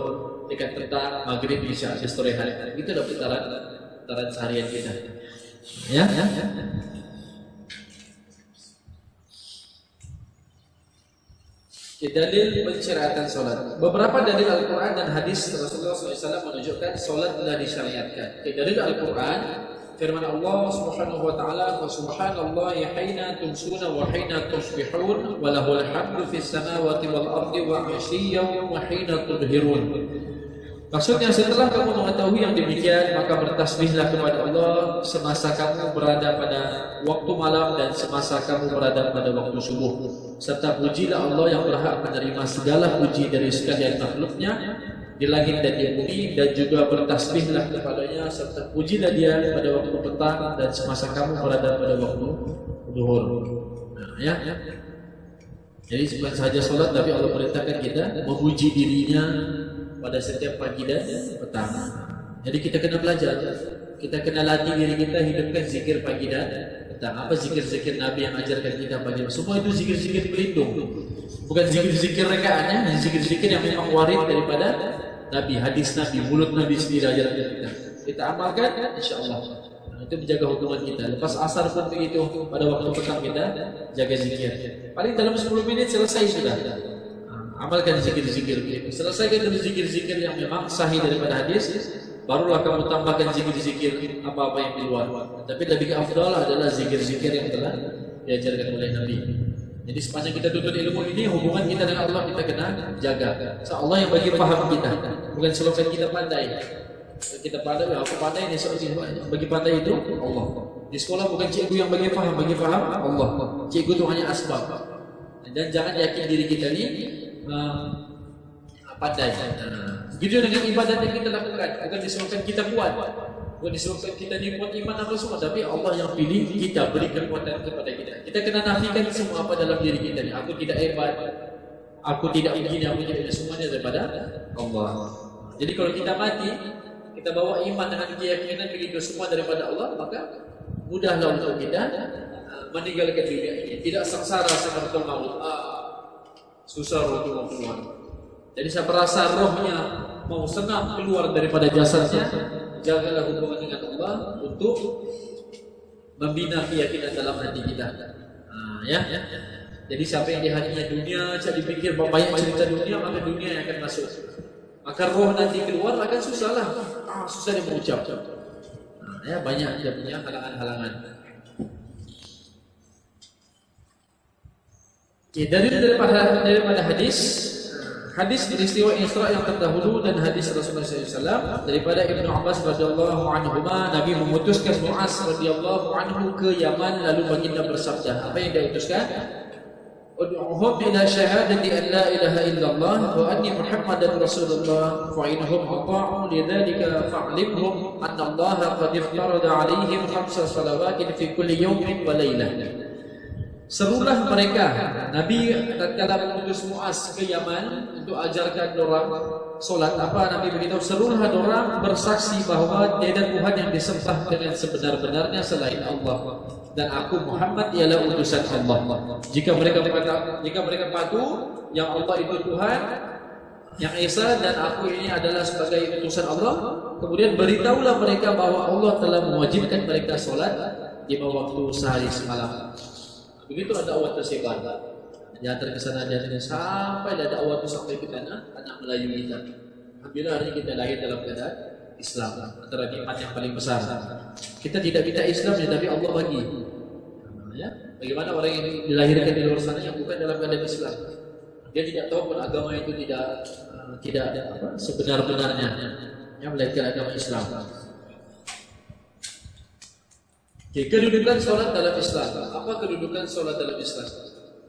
dekat petang, maghrib, isya, sore hari. Itu adalah putaran seharian kita. Ya. Dalil pensyariatan solat. Beberapa dalil Al-Quran dan hadis Rasulullah SAW menunjukkan solat telah disyariatkan. Dalil Al-Quran, firman Allah Subhanahu wa taala, "Wa subhanallahi hina tumsuna wa hina tusbihun wa lahul hamdu fis samawati wal ardi wa 'ashiyyan wa hina tudhirun." Maksudnya setelah kamu mengetahui yang demikian, maka bertasbihlah kepada Allah semasa kamu berada pada waktu malam dan semasa kamu berada pada waktu subuh. Serta pujilah Allah yang berhak menerima segala puji dari sekalian makhluknya di langit dan di bumi, dan juga bertasbihlah kepadanya serta pujilah dia pada waktu petang dan semasa kamu berada pada waktu zuhur. Ya. Jadi bukan sahaja solat, tapi Allah perintahkan kita memuji dirinya pada setiap pagi dan petang. Jadi kita kena belajar, kita kena latih diri kita hidupkan zikir pagi dan petang. Apa zikir-zikir Nabi yang ajarkan kita pagi? Semua itu zikir-zikir pelindung, bukan zikir-zikir rekaannya, zikir-zikir yang memang warid daripada Nabi, hadis Nabi, mulut Nabi sendiri ajarkan kita. Kita amalkan, insya-Allah. Itu menjaga hubungan kita. Lepas asar pun begitu, pada waktu petang kita jaga zikir. Paling dalam 10 menit selesai sudah. Amalkan zikir-zikir. Selesaikan dari zikir-zikir yang memang sahih daripada hadis, barulah kamu tambahkan zikir-zikir apa-apa yang di luar. Tapi lebih afdal adalah zikir-zikir yang telah diajarkan oleh Nabi. Jadi sepanjang kita tuntut ilmu ini, hubungan kita dengan Allah kita kena jaga. So, Allah yang bagi paham kita, bukan selokan kita pandai. Kita pandai, aku pandai ini, yang bagi pandai itu Allah. Di sekolah bukan cikgu yang bagi paham Allah. Cikgu itu hanya asbab. Dan jangan yakin diri kita ini pandai. Begitu dengan ibadat yang kita lakukan, bukan disebabkan kita kuat, bukan disebabkan kita dibuat iman apa semua, tapi Allah yang pilih kita, beri kekuatan kepada kita. Kita kena nafikan semua apa dalam diri kita ini. Aku tidak hebat, aku tidak begini, aku tidak, semuanya daripada Allah. Jadi kalau kita mati, kita bawa iman dengan keyakinan begitu semua daripada Allah, maka mudahlah untuk kita meninggalkan dunia ini, tidak sengsara seperti maut. Susah roh itu keluar. Jadi saya merasa rohnya mau senang keluar daripada jasadnya, jagalah hubungan dengan Allah untuk membina keyakinan dalam hati kita. Ya. Jadi siapa yang di hatinya dunia, cak dipikir banyak cerita dunia, maka dunia yang akan masuk. Maka roh nanti keluar akan susahlah. Susah dia berucap. Ya, banyak dia punya halangan-halangan. Daripada hadis peristiwa Isra yang terdahulu dan hadis Rasulullah SAW daripada Ibnu Abbas radhiyallahu anhuma, Nabi memutuskan Muaz radhiyallahu anhu ke Yaman, lalu baginda bersabda, apa yang dia utuskan? Ud'uhum ila syahadati an la ilaha illallah wa anni Muhammadan Rasulullah fa inhum ata'u lidzalika fa'limhum anna Allah qad iftarada 'alaihim 5 salawatin fi kulli yawmin wa lailah. Serulah mereka. Nabi tatkala mengutus Muaz ke Yaman untuk ajarkan orang solat, apa Nabi beritahu, serulah orang bersaksi bahawa tiada Tuhan yang disembah dengan sebenar-benarnya selain Allah, dan aku Muhammad ialah utusan Allah. Jika mereka patuh yang Allah itu Tuhan, yang Isa dan aku ini adalah sebagai utusan Allah, kemudian beritahulah mereka bahwa Allah telah mewajibkan mereka solat 5 waktu sehari semalam. Begitu ada dakwah tersebar. Diantar ke sana dan sini sampai ada dakwah itu sampai ke tanah Melayu kita. Alhamdulillah hari ini kita lahir dalam keadaan Islam, antara nikmat yang paling besar. Kita tidak minta Islam, tapi Allah bagi. Ya, bagaimana orang yang dilahirkan di luar sana yang bukan dalam keadaan Islam? Dia tidak tahu pun agama itu tidak sebenar-benarnya. Yang melainkan agama Islam. Kedudukan solat dalam Islam. Apa kedudukan solat dalam Islam?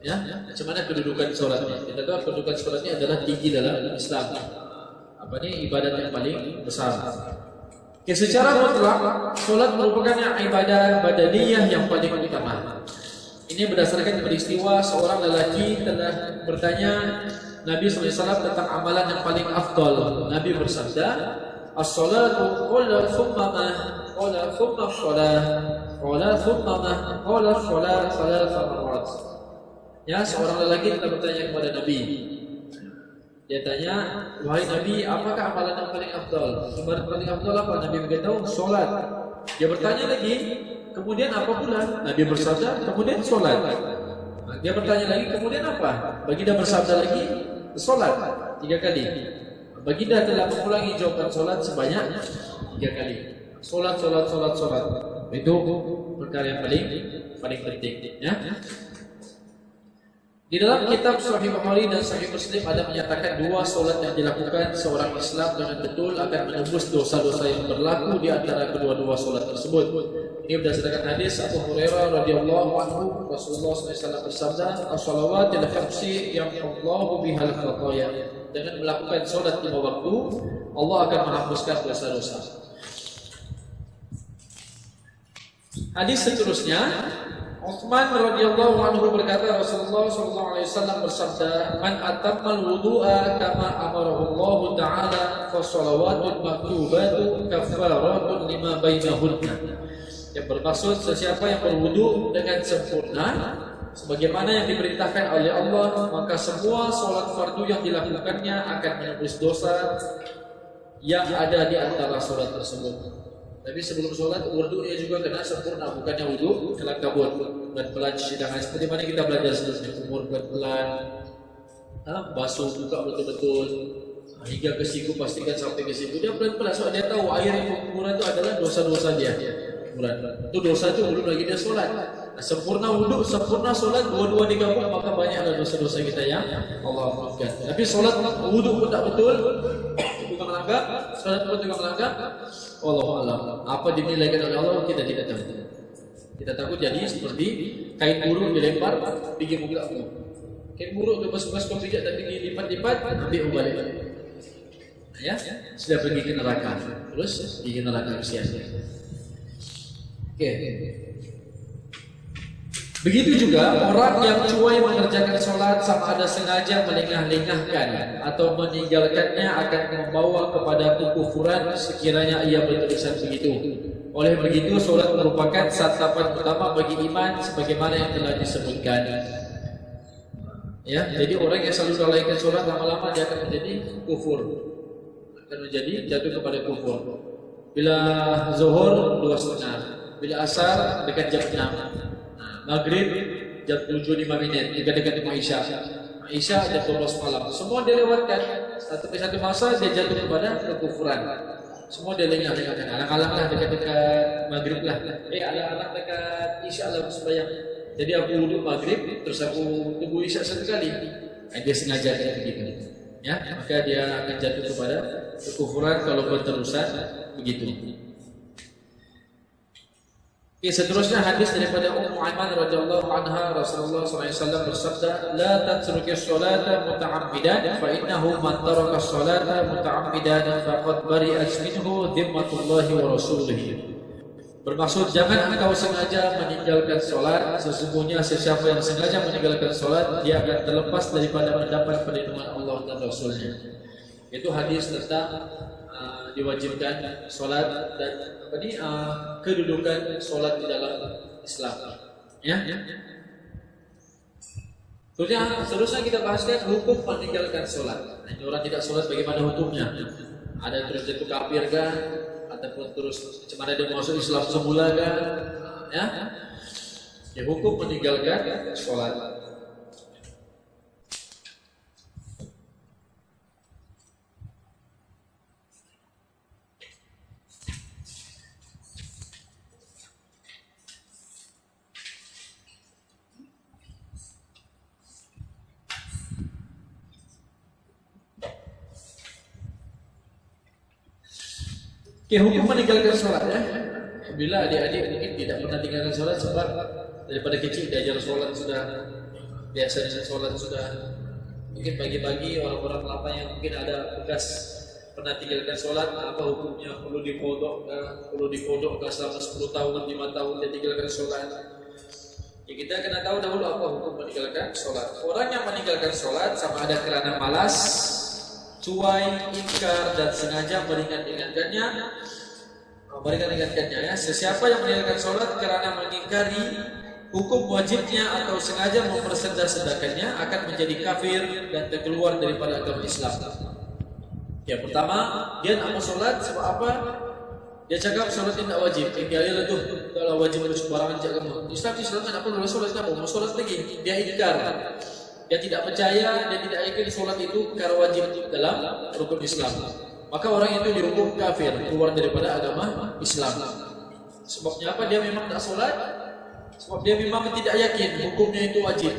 Ya, macam mana kedudukan solatnya? Kita tahu kedudukan solatnya adalah tinggi dalam Islam. Apa ini ibadat yang paling besar? Secara mutlak, solat merupakan ibadah badaniyah yang paling utama. Ini berdasarkan peristiwa seorang lelaki telah bertanya Nabi SAW tentang amalan yang paling afdal. Nabi bersabda, as-salatu qala thumma ma qala thumma as-salah qala thumma ma qala as-salah thalatha marrat. Ya, seorang lelaki telah bertanya kepada Nabi. Dia tanya, wahai Nabi, apakah amalan yang paling afdal? Ibadat paling afdal apa? Nabi beritahu, solat. Dia bertanya lagi, kemudian apa pula? Nabi bersabda, kemudian solat. Dia bertanya lagi, kemudian apa? Baginda bersabda lagi, solat 3 kali. Baginda telah mengulangi jawaban solat sebanyak 3 kali. Solat. Itu perkara yang paling penting. Ya. Di dalam kitab Sahih Bukhari dan Sahih Muslim ada menyatakan 2 solat yang dilakukan seorang Islam dengan betul akan menembus dosa-dosa yang berlaku di antara kedua-dua solat tersebut. Ini berdasarkan hadis Abu Hurairah radhiyallahu anhu, Rasulullah SAW bersabda, "As-shalawatil khamsi yamhullahu bihal khataya." Dengan melakukan solat 5 waktu, Allah akan menghapuskan dosa-dosa. Hadis seterusnya, Utsman radhiyallahu anhu berkata, Rasulullah SAW bersabda, "Man atammal wudu'a kama amarahu Allah Ta'ala fa shalawatul maktubatu kafaratun lima bainahunna." Yang bermaksud, sesiapa yang berwudu dengan sempurna sebagaimana yang diperintahkan oleh Allah, maka semua solat fardu yang dilakukannya akan menembus dosa yang ada di antara solat tersebut. Tapi sebelum solat, wudunya juga kena sempurna, bukannya wudu kelam kabut dan pelan cuci tangan seperti mana kita belajar sebelumnya. Umur pelan-pelan, basuh buka betul-betul hingga ke siku, pastikan sampai ke siku. Dia pelan-pelan, soal dia tahu air yang berkumpulan itu adalah dosa-dosa dia. Itu dosa itu belum lagi dia solat. Sempurna wudu, sempurna solat, dua-dua digabung, maka banyaklah dosa-dosa kita yang Allah maafkan. Tapi solat wudu pun tak betul, juga melanggar, solat pun juga melanggar. Wallahu a'lam. Apa dinilaikan oleh Allah kita tidak tahu. Kita takut jadi seperti kain burung dilempar pergi muka aku. Kain burung itu pas kau pijak tapi dilipat-lipat ambil balik. Ya, sudah pergi ke neraka. Terus pergi ke neraka sia-sia. Oke. Begitu juga orang yang cuai mengerjakan sholat sama ada sengaja melengah-lengahkan atau meninggalkannya akan membawa kepada kekufuran sekiranya ia bertulisan begitu. Oleh begitu, sholat merupakan santapan utama bagi iman sebagaimana yang telah disebutkan. Ya, jadi orang yang selalu lalaikan sholat lama-lama dia akan menjadi kufur. akan menjadi jatuh kepada kufur. Bila zuhur 2,5, bila asar dekat jam 6, maghrib jam 7:05, dekat-dekat dengan Isya. Isya jam 12 malam. Semua dia lewatkan. Satu masa dia jatuh kepada kekufuran. Semua dia lengah-lengahkan. Alang-alanglah dekat-dekat maghrib lah. Alang-alang dekat Isya lah sembahyang. Jadi aku duduk maghrib, terus aku tunggu Isya satu kali. Dia sengaja kayak begitu. Ya, maka dia akan jatuh kepada kekufuran kalau berterusan begitu. Oke, seterusnya hadis daripada Ummu Aiman radhiyallahu anha, Rasulullah SAW bersabda, "La tatrukis sholata muta'ammidan, fa innahu man taraka sholata muta'ammidan faqad bari'at minhu dhimmatullah wa rasuluh." Bermaksud, jangan engkau sengaja meninggalkan solat. Sesungguhnya sesiapa yang sengaja meninggalkan solat, dia akan terlepas daripada mendapat perlindungan Allah dan Rasulnya. Itu hadis tentang diwajibkan solat dan kedudukan solat di dalam Islam. Ya. Seterusnya kita bahaskan hukum meninggalkan solat. Orang tidak solat bagaimana hukumnya? Ada terus jatuh kafir kan? Ataupun terus macam mana dia masuk Islam semula kan? Ya, hukum meninggalkan sholat. Oke, hukum meninggalkan sholat ya. Bila adik-adik mungkin tidak pernah tinggalkan sholat sebab daripada kecil diajar sholat sudah biasa dengan sholat sudah. Mungkin pagi-pagi orang-orang lama yang mungkin ada bekas pernah tinggalkan sholat, apa hukumnya? Perlu dipodok selama 10 tahun, 5 tahun dia tinggalkan sholat. Ya, kita kena tahu dahulu apa hukum meninggalkan sholat. Orang yang meninggalkan sholat sama ada kerana malas, cuai, ingkar, dan sengaja meringankannya ya. Sesiapa yang meninggalkan sholat kerana mengingkari hukum wajibnya atau sengaja mempersendah-sedahkannya akan menjadi kafir dan terkeluar daripada agama Islam. Yang pertama, dia nak mau sholat sebab apa? Dia cakap sholat tidak wajib. Dia tuh kalau wajib itu sembarangan cakap kamu. Islam kan apa boleh sholat kamu? Mau sholat lagi? Dia ingkar. Dia tidak percaya, dia tidak yakin sholat itu perkara wajib dalam rukun Islam. Maka orang itu dihukum kafir, keluar daripada agama Islam. Sebabnya apa? Dia memang tak sholat. Sebab dia memang tidak yakin hukumnya itu wajib.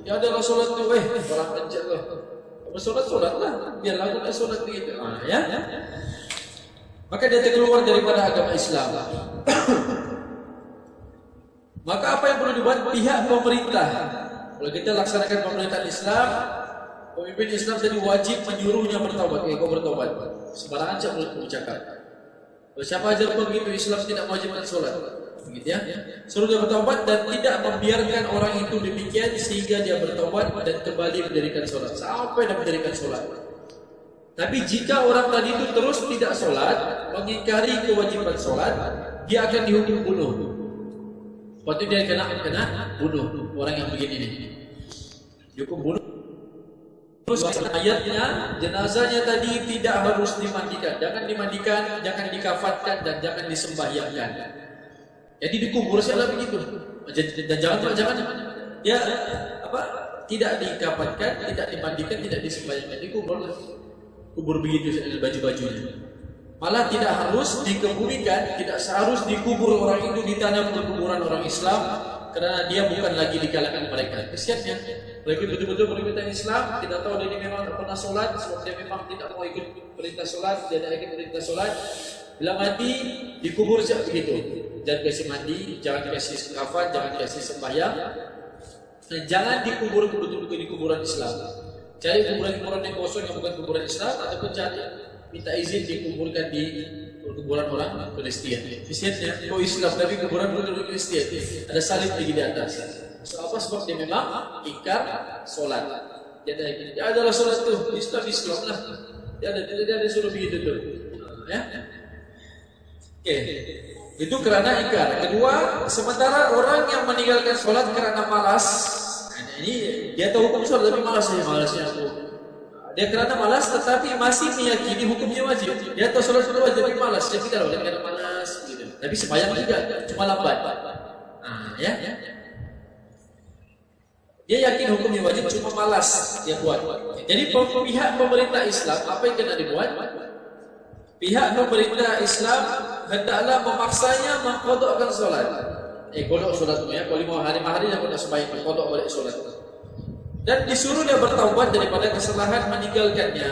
Ya adalah sholat itu, orang pencet lah. Kalau sholat lah, biar lagu tak sholat begitu. Ya. Maka dia terkeluar daripada agama Islam. Maka apa yang perlu dibuat pihak pemerintah? Kalau kita laksanakan pemerintahan Islam, pemimpin Islam jadi wajib menyuruhnya bertaubat. Kau bertaubat. Sembarangan saja mulut bercakap. Kalau siapa ajar begitu Islam tidak mewajibkan sholat, begitu ya. Suruh dia bertaubat dan tidak membiarkan orang itu demikian sehingga dia bertaubat dan kembali mendirikan sholat. Sampai dia mendirikan sholat. Tapi jika orang tadi itu terus tidak sholat, mengingkari kewajiban sholat, dia akan dihukum bunuh. Waktu dia kena bunuh orang yang begini ini. Dihukum bunuh. Terus ayatnya, jenazahnya tadi tidak harus dimandikan. Jangan dimandikan, jangan dikafatkan, dan jangan disembahyangkan. Jadi dikubur saja begitu. Dan jangan ya apa? Tidak dikafatkan, tidak dimandikan, tidak disembahyangkan. Dikubur. Kubur begitu baju-bajunya. Malah tidak harus dikuburikan, tidak seharus dikubur orang itu di tanah perkuburan orang Islam, kerana dia bukan lagi di kalangan mereka. Kesiannya, mereka betul-betul berikutan Islam. Kita tahu dia memang tak pernah solat, sebab dia memang tidak mau ikut perintah solat, dia tidak ikut perintah solat. Bila mati, dikubur saja begitu. Jangan kasih mandi, jangan kasih kafan, jangan kasih sembahyang, dan jangan dikubur betul-betul di kuburan Islam. Cari kuburan-kuburan yang kosong yang bukan kuburan Islam, ataupun cari minta izin dikuburkan di kuburan orang Kristen. Kristen Islam tapi kuburan orang Kristen. Ada salib lagi di atas. So, apa sebab dia memang ingkar solat. Dia adalah solat tu Islam lah. Dia ada suruh begitu tu. Ya. Oke. Itu kerana ingkar. Kedua, sementara orang yang meninggalkan solat kerana malas, ini dia tahu hukum solat tapi malasnya aku. Dia kerana malas tetapi masih meyakini hukumnya wajib. Dia tahu solat sunnah wajib tapi malas. Dia tidak boleh kerana malas gitu. Tapi sembahyang juga, cuma lambat. Ya. Dia yakin hukumnya wajib cuma malas dia buat. Jadi pihak pemerintah Islam apa yang kena dibuat? Pihak pemerintah Islam hendaklah memaksanya mengqadakkan solat. Qada solat tu ya, kalau 5 hari dia nak sembahyang qada balik solat. Dan disuruh dia bertaubat daripada kesalahan meninggalkannya.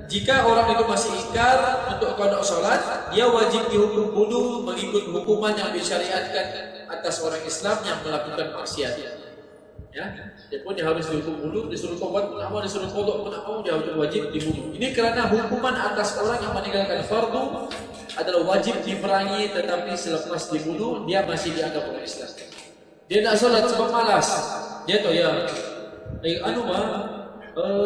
Jika orang itu masih ingkar untuk qada solat, dia wajib dihukum bunuh mengikut hukuman yang disyariatkan atas orang Islam yang melakukan maksiat. Ya, dia pun dia harus dihukum bunuh, disuruh taubat pun apa, disuruh qada pun apa, dia wajib dibunuh. Ini kerana hukuman atas orang yang meninggalkan fardu adalah wajib diperangi, tetapi selepas dibunuh dia masih dianggap orang Islam. Dia nak solat sebab malas. Dia tahu ya,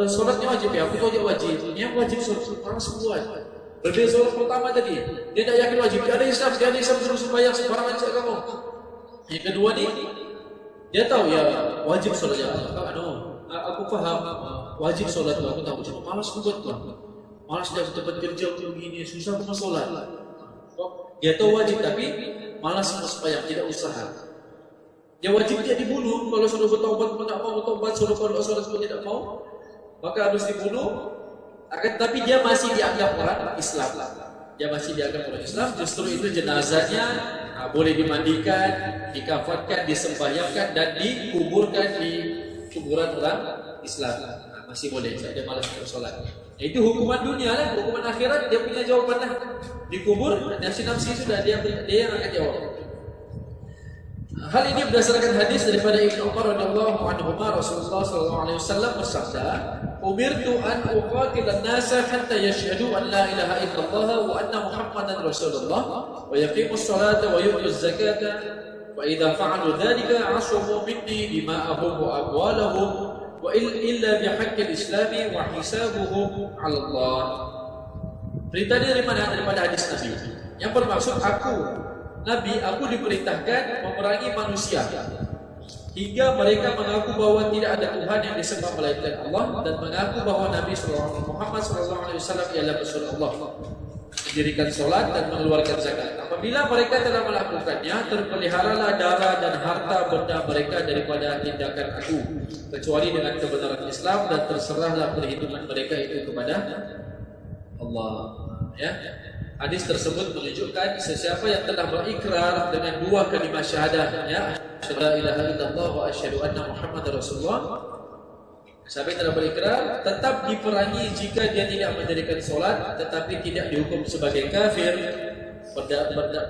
solatnya wajib ya, aku tahu dia wajib. Yang wajib solat orang semua. Berbeza solat pertama tadi, dia tak yakin wajib. Dia ada Islam suruh sembahyang sembarangan cakap kamu. Yang kedua ni, dia tahu ya wajib solatnya. Aku faham wajib solat tu, aku tahu cuma malas aku buat tu. Malas dah tempat kerja tu begini, susah aku solat. Dia tahu wajib tapi malas sembahyang, tidak usaha. Dia wajib dia dibunuh. Kalau suruh bertaubat pun tak mau bertaubat, suruh qada solat pun tidak mau, maka harus dibunuh. Tapi dia masih dianggap orang Islam. Dia masih dianggap orang Islam. Justru itu jenazahnya boleh dimandikan, dikafankan, disembahyangkan dan dikuburkan di kuburan orang Islam. Masih boleh. Dia malas bersolat. Itu hukuman dunia lah. Hukuman akhirat dia punya jawapan lah. Dikubur, nafsi-nafsi sudah dia yang akan jawab. Hal ini berdasarkan hadis daripada Ibnu Umar radhiyallahu anhu, Rasulullah sallallahu alaihi wasallam bersabda, "Umirtu an uqatila an-nasa hatta yashhadu an la ilaha illallah wa anna Muhammadan Rasulullah wa yaqimus salata wa yu'tuz zakata wa idza fa'alu dhalika 'asamu minni dima'ahum wa amwalahum wa illa bihaqqil islami wa hisabuhum 'ala Allah." Berita ini daripada hadis Nabi. Yang bermaksud aku diperintahkan memerangi manusia hingga mereka mengaku bahawa tidak ada Tuhan yang disembah melainkan Allah dan mengaku bahawa Nabi Muhammad SAW ialah Rasul Allah, mendirikan solat dan mengeluarkan zakat. Apabila mereka telah melakukannya, terpeliharalah darah dan harta benda mereka daripada tindakan aku, kecuali dengan kebenaran Islam, dan terserahlah perhitungan mereka itu kepada Allah. Ya. Hadis tersebut menunjukkan sesiapa yang telah berikrar dengan dua kalimah syahadah, ya, la ilaha illallah wa asyhadu anna Muhammadar Rasulullah, siapa yang telah berikrar tetap diperangi jika dia tidak mendirikan solat, tetapi tidak dihukum sebagai kafir,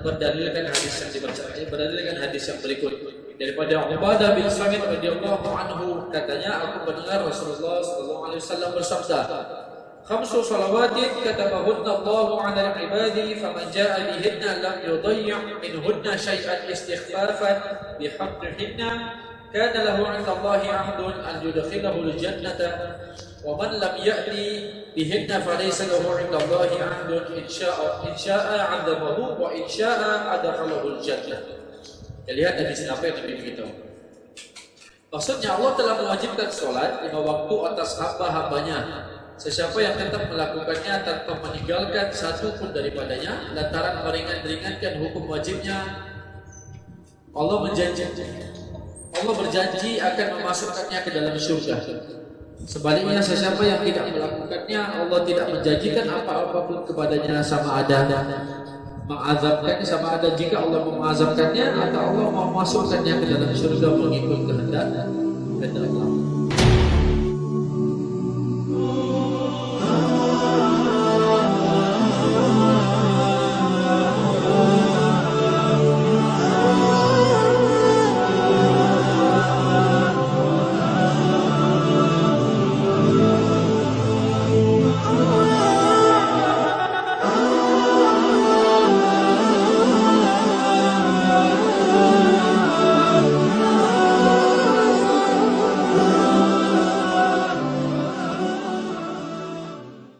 berdalilkan hadis yang dibacakan, berdalilkan hadis yang berikut daripada Ubadah bin Samit radhiyallahu anhu, katanya aku mendengar Rasulullah sallallahu alaihi wasallam bersabda, "Khamsu salawatin katabahunna Allahu 'ala al-'ibadi faman jaa'a bihinna lam yudayyi' minhunna syai'an istighfafan bihaqqihinna kana lahu 'inda Allahi 'ahdun an yudkhilahu al-jannata wa man lam ya'ti bihinna falaysa lahu 'inda Allahi 'ahdun in syaa'a 'adzabahu wa in syaa'a adkhalahu al-jannah." Lihat hadis apa yang Nabi beritahu. Maksudnya Allah telah mewajibkan solat 5 waktu atas hamba-hambanya. Sesiapa yang tetap melakukannya tanpa meninggalkan satu pun daripadanya lantaran meringankan hukum wajibnya, Allah berjanji akan memasukkannya ke dalam syurga. Sebaliknya, sesiapa yang tidak melakukannya, Allah tidak menjanjikan apa-apa pun kepadanya, sama ada mengazabkannya, sama ada jika Allah mengazabkannya atau Allah memasukkannya ke dalam syurga mengikut kehendak Allah.